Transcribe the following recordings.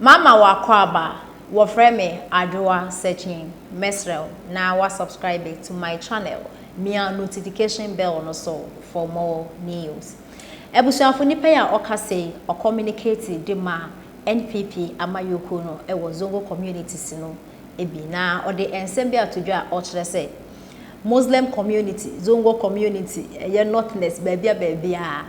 Mama wakwaba wofreme adwa searching mesrel na wa subscribe to my channel mia notification bell no so for more news. Ebusuafo nipa ya okase o communicate de ma NPP amayoko no e wo zongo communities no ebi na o de ensem bia todwa o kire se Muslim community zongo community ye northness baabia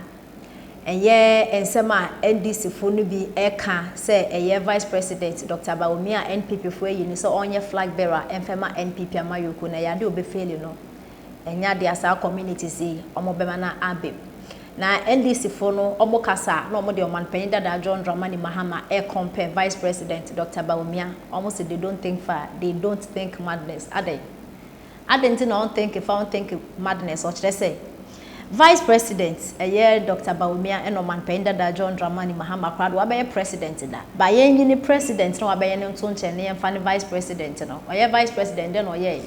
Eye ensema NDC fonu bi eka se eye Vice President Dr. Baumia NPP fo yi ni so onye flag bearer enfema NPP amayoko na yade obefeli no enya de asa communities yi omobema na abe na NDC fonu omo kasa na omo de omanpanyin dada John Dramani Mahama compare Vice President Dr. Baumia almost they don't think far, they don't think madness ade nti na on think if I don't think madness or say Vice President, Dr. Baumia and Oman Penda John Dramani Mahama Crowd, what by president that? By any president, no, by any Tunche, and funny vice president, no, or Vice President, then or ye.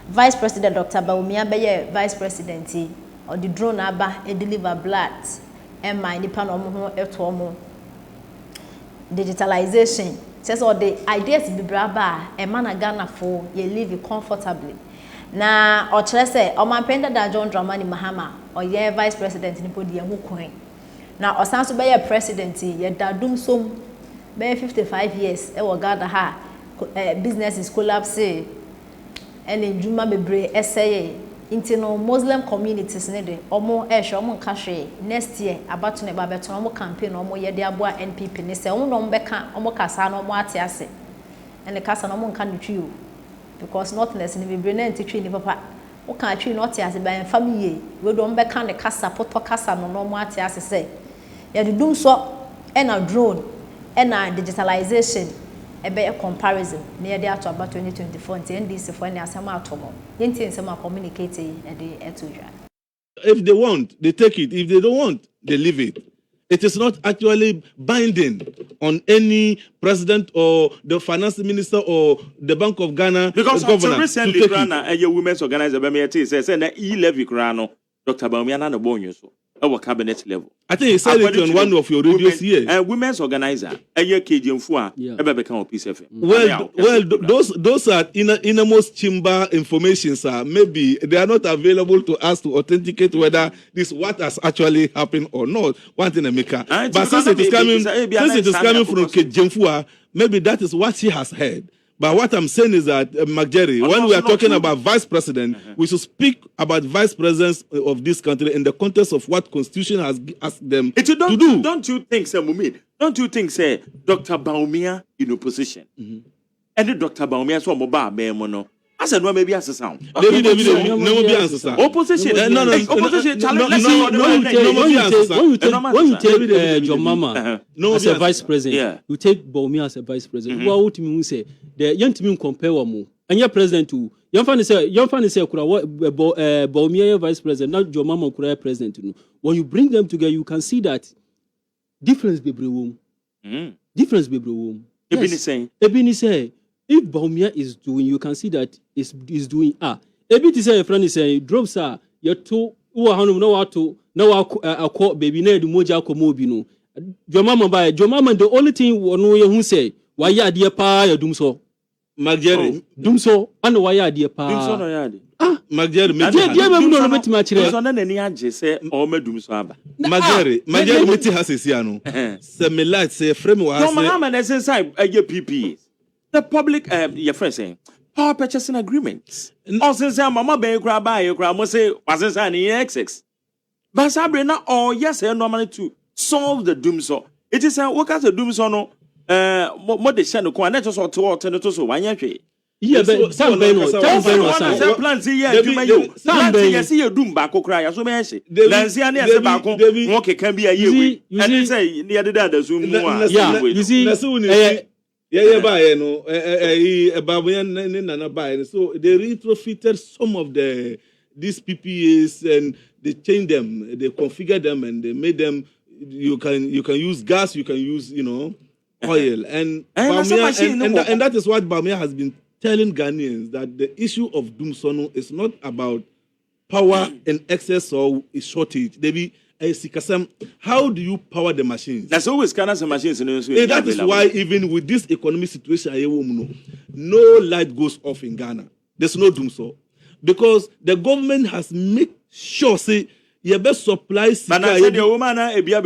Vice President Dr. Baumia, by Vice President, or the drone abba, deliver blood, and my Nipan Omo, digitalization. Says all the ideas be braba, a man Ghana for ye live comfortably. Na ochese omanpenda da John Dramani Mahama oye vice president ni podi emu kwan na osanso be ye president ye da Dumsor be 55 years e wo gada ha business is collapse and njuma bebre eseye intino Muslim communities ne de omo ehwe omo nka hwe next year abato ne ba beto omo campaign omo ye de aboa NPP ne se omo no mbeka omo kasa na omo ate ase ene kasa na omo nka ntwi o because northness ni bebre na ntitwi ni papa o kan atwi not ase ba family we do mbeka ne kasa poto kasa no no omo ate ase se ye de Dumsor na drone na digitalization ebe a comparison near the ato about 2024 and NDC for any asema atomo yenti nsema communicate e de etudwa. If they want, they take it. If they don't want, they leave it. It is not actually binding on any president or the finance minister or the Bank of Ghana because governor. Recently, Ghana and your women's organizer by me says that E-Levy Grano, Dr. Baumia and Bonus, our cabinet level. I think he said it on one of your radios here. And women's organizer, a year KGM Fua, ever become a piece of it. Well, those are innermost chamber information, sir. Maybe they are not available to us to authenticate whether this what has actually happened or not. One thing, America. But since it is coming from KGM Fua, maybe that is what she has heard. But what I'm saying is that, McJerry, when we are talking about vice president, we should speak about vice presidents of this country in the context of what Constitution has asked them to do. Don't you think, sir, Mumid? Don't you think, sir, Dr. Baumia in opposition? And Dr. Baumia so mobile, Bemono. I said, no, maybe as a sound. David, no be answer, sir. Opposition, opposition challenge. When you take John Mama as a vice president, you take Baumia as a vice president. What would you say? The young team compare one and your president too. Young fan say, Baumia vice president, not John Mama president. When you bring them together, you can see that difference be room. Difference be room. Ebini say. If Baumia is doing, you can see that is doing. Ebi say a friend is saying, drop sir, you're too. No call baby ne do moja ko mobino. Jomama by Jomama, the only thing we know who say, why ya dear pa ya Dumsor. Magere Dumsor, and why ya dear pa. Dumsor no yadi. Magere, Magere, Meti has a siano. Semilat say, frame was. Jomama is inside a PP. The public, your friend saying, power purchasing agreements. Also, say, Mama Bay grab by your grandma say, was an XX. But Sabrina, or yes, normally to solve the Dumsor. It is a work as a Dumsor, no, what they send a quantity or two alternatives or 1 year. Yeah, but some plans here, you see a doom back or cry, as we may say. Nancy and Walker can be a year. You say, near the other Zoom. Yeah, you see, so they retrofitted some of these PPAs and they changed them, they configured them and they made them. You can use gas, you can use oil, and that is what Baumia has been telling Ghanaians, that the issue of Dumsor is not about power in excess or shortage. They be How do you power the machines? That's always kind of machines. That is why even with this economic situation, no light goes off in Ghana. There's no Dumsor. Because the government has made sure, say, you best supply. But I said the woman, I know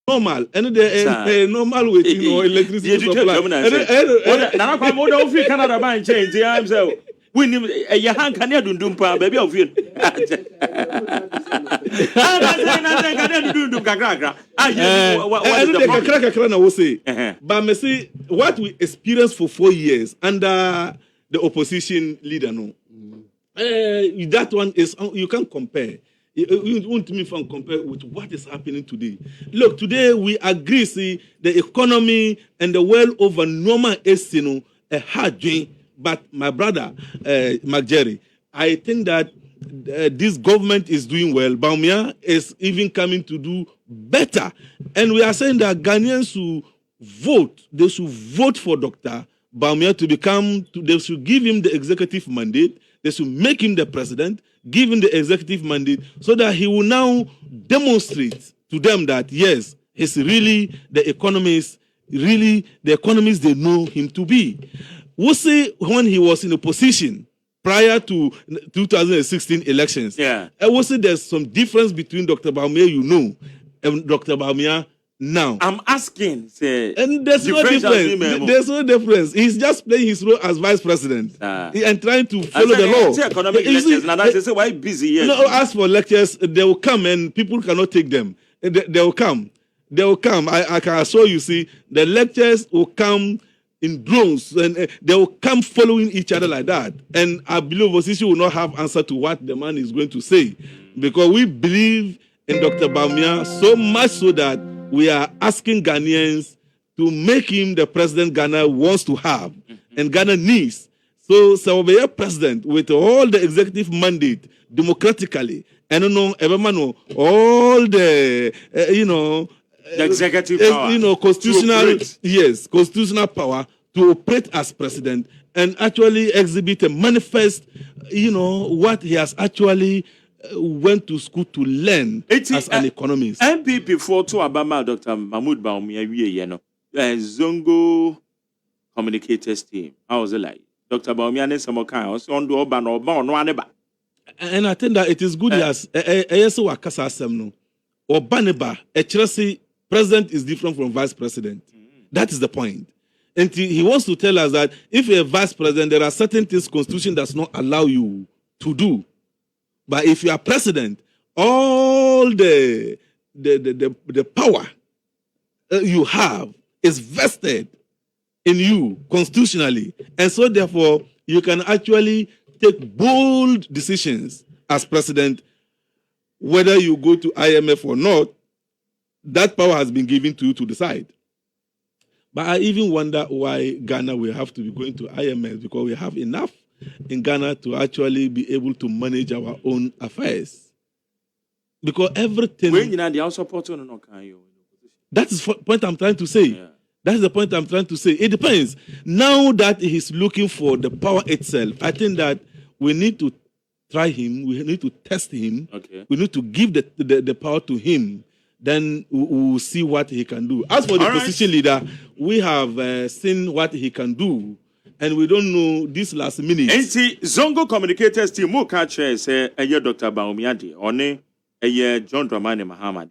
normal, and the normal with electricity supply. Now I'm more than Canada by change. I'm so we need a hand can you do baby of you. But me see what we experienced for 4 years under the opposition leader. No, that one is you can't compare. You want me to compare with what is happening today? Look, today we agree, see, the economy and the world over normal is, a hard dream. But my brother, Jerry, I think that this government is doing well. Baumia is even coming to do better. And we are saying that Ghanaians who vote, they should vote for Dr. Baumia they should give him the executive mandate. They should make him the president, give him the executive mandate, so that he will now demonstrate to them that, yes, he's really the economist they know him to be. We see when he was in a position prior to 2016 elections, we see there's some difference between Dr. Baumia, and Dr. Baumia now. I'm asking, and there's no difference. There's no difference. He's just playing his role as vice president and trying to follow the law. Economic lectures, and I say, why busy? No, as for lectures, they will come and people cannot take them. They will come. They will come. I can assure you, see, the lectures will come in drones and they will come following each other like that. And I believe opposition will not have answer to what the man is going to say, because we believe in Dr. Baumia so much so that we are asking Ghanaians to make him the president Ghana wants to have and Ghana needs. So we'll be a president with all the executive mandate democratically, and all the the executive power, constitutional power to operate as president and actually exhibit and manifest, what he has actually went to school to learn as an economist. MPP for to Obama, Dr. Mahmoud Baumia, Zongo communicators team. How was it like? Dr. Baumia and some kind on the Oban or Bon, no one. And I think that it is good as ASO Akasa Semno or Baneba, a Chelsea president is different from vice president. That is the point. And he wants to tell us that if you're a vice president, there are certain things Constitution does not allow you to do. But if you are president, all the power you have is vested in you constitutionally. And so therefore, you can actually take bold decisions as president, whether you go to IMF or not. That power has been given to you to decide. But I even wonder why Ghana will have to be going to IMF, because we have enough in Ghana to actually be able to manage our own affairs. Because everything... That is the point I'm trying to say. Yeah. That is the point I'm trying to say. It depends. Now that he's looking for the power itself, I think that we need to try him. We need to test him. Okay. We need to give the power to him. Then we'll see what he can do. As for the opposition leader, we have seen what he can do. And we don't know this last minute. NC Zongo communicators team will catch say Dr. Baumiadi or John Dramani Muhammad.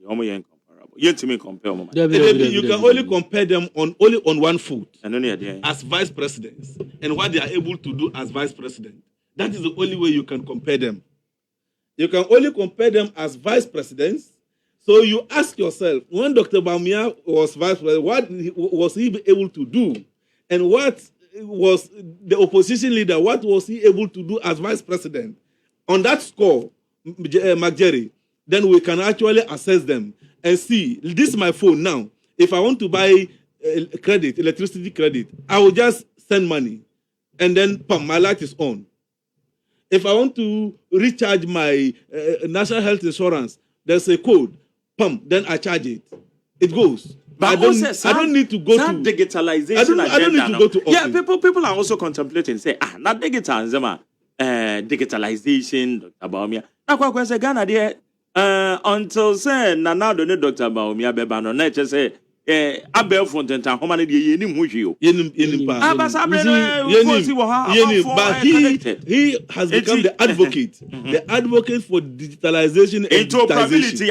You can compare you can only compare them only on one foot as vice presidents and what they are able to do as vice president. That is the only way you can compare them. You can only compare them as vice presidents. So you ask yourself, when Dr. Baumia was vice president, what was he able to do? And what was the opposition leader, what was he able to do as vice president? On that score, Jerry, then we can actually access them and see. This is my phone now. If I want to buy electricity credit, I will just send money, and then my light is on. If I want to recharge my national health insurance, there's a code, then I charge it. It goes. But I don't need to go to digitalization. I don't need to go to office. Yeah, people are also contemplating say, not digitalization, Dr. Baumia. Now, say Ghana there until say now the Dr. Baumia bebano nature say Abel Fontaine how many yenim wujio. But he has become the advocate, the advocate for digitalization and digitization.